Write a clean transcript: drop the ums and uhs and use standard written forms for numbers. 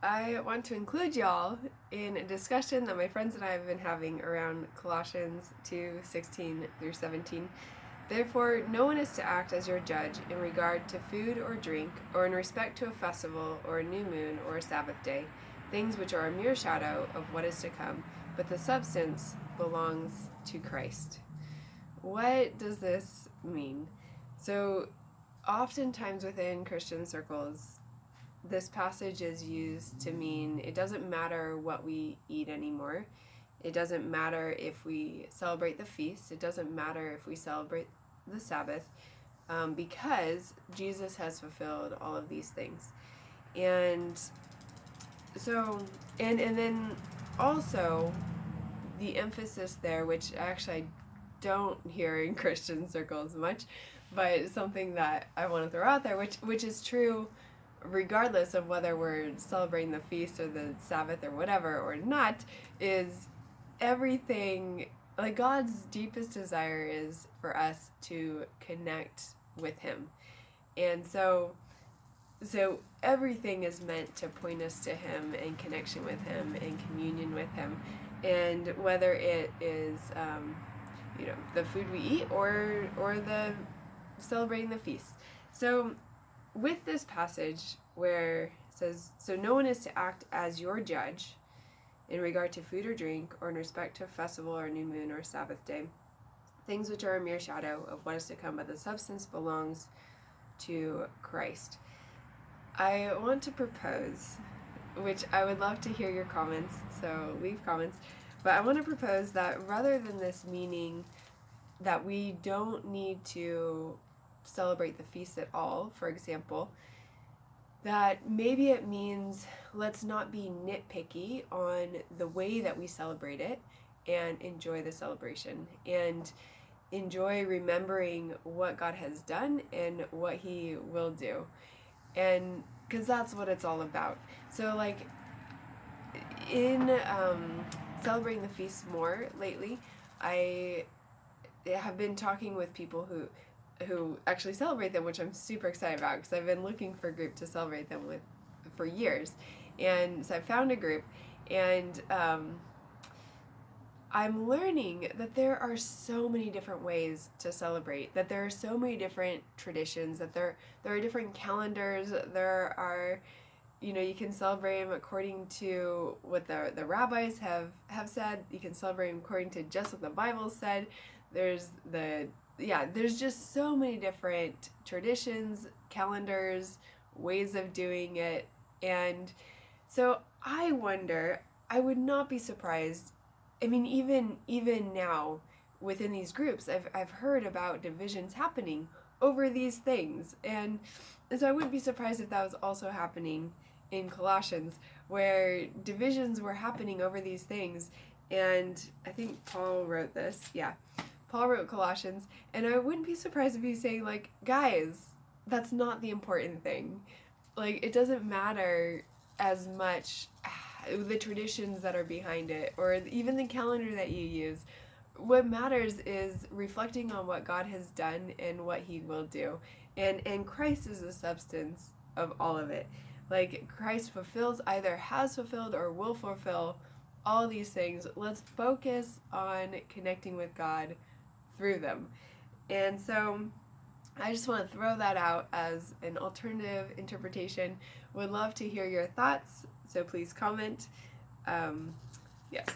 I want to include y'all in a discussion that my friends and I have been having around Colossians 2:16 through 17. Therefore, no one is to act as your judge in regard to food or drink, or in respect to a festival, or a new moon, or a Sabbath day, things which are a mere shadow of what is to come, but the substance belongs to Christ. What does this mean? So, oftentimes within Christian circles, this passage is used to mean it doesn't matter what we eat anymore. It doesn't matter if we celebrate the feast. It doesn't matter if we celebrate the Sabbath, because Jesus has fulfilled all of these things. And so, and then also the emphasis there, which actually I don't hear in Christian circles much, but something that I want to throw out there, which is true regardless of whether we're celebrating the feast or the Sabbath or whatever or not, is everything, like God's deepest desire is for us to connect with Him. And so everything is meant to point us to Him and connection with Him and communion with Him. And whether it is, the food we eat or the celebrating the feast. So with this passage where it says, so no one is to act as your judge in regard to food or drink, or in respect to a festival or a new moon or a Sabbath day, things which are a mere shadow of what is to come, but the substance belongs to Christ. I want to propose, which I would love to hear your comments, so leave comments, but I want to propose that rather than this meaning that we don't need to celebrate the feast at all, for example, that maybe it means let's not be nitpicky on the way that we celebrate it and enjoy the celebration and enjoy remembering what God has done and what He will do. And because that's what it's all about. So, like, in celebrating the feast more lately, I have been talking with people who actually celebrate them, which I'm super excited about because I've been looking for a group to celebrate them with for years. And so I found a group, and I'm learning that there are so many different ways to celebrate, that there are so many different traditions, that there are different calendars, there are, you can celebrate them according to what the rabbis have said, you can celebrate them according to just what the Bible said, there's just so many different traditions, calendars, ways of doing it. And so I wonder, I would not be surprised. I mean, even now within these groups, I've heard about divisions happening over these things. And so I wouldn't be surprised if that was also happening in Colossians, where divisions were happening over these things. And I think Paul wrote this. Yeah. Paul wrote Colossians, and I wouldn't be surprised if he's saying, like, guys, that's not the important thing. Like, it doesn't matter as much the traditions that are behind it, or even the calendar that you use. What matters is reflecting on what God has done and what He will do. And Christ is the substance of all of it. Like, Christ fulfills, either has fulfilled or will fulfill all these things. Let's focus on connecting with God through them. And so I just want to throw that out as an alternative interpretation. Would love to hear your thoughts, so please comment. Yes.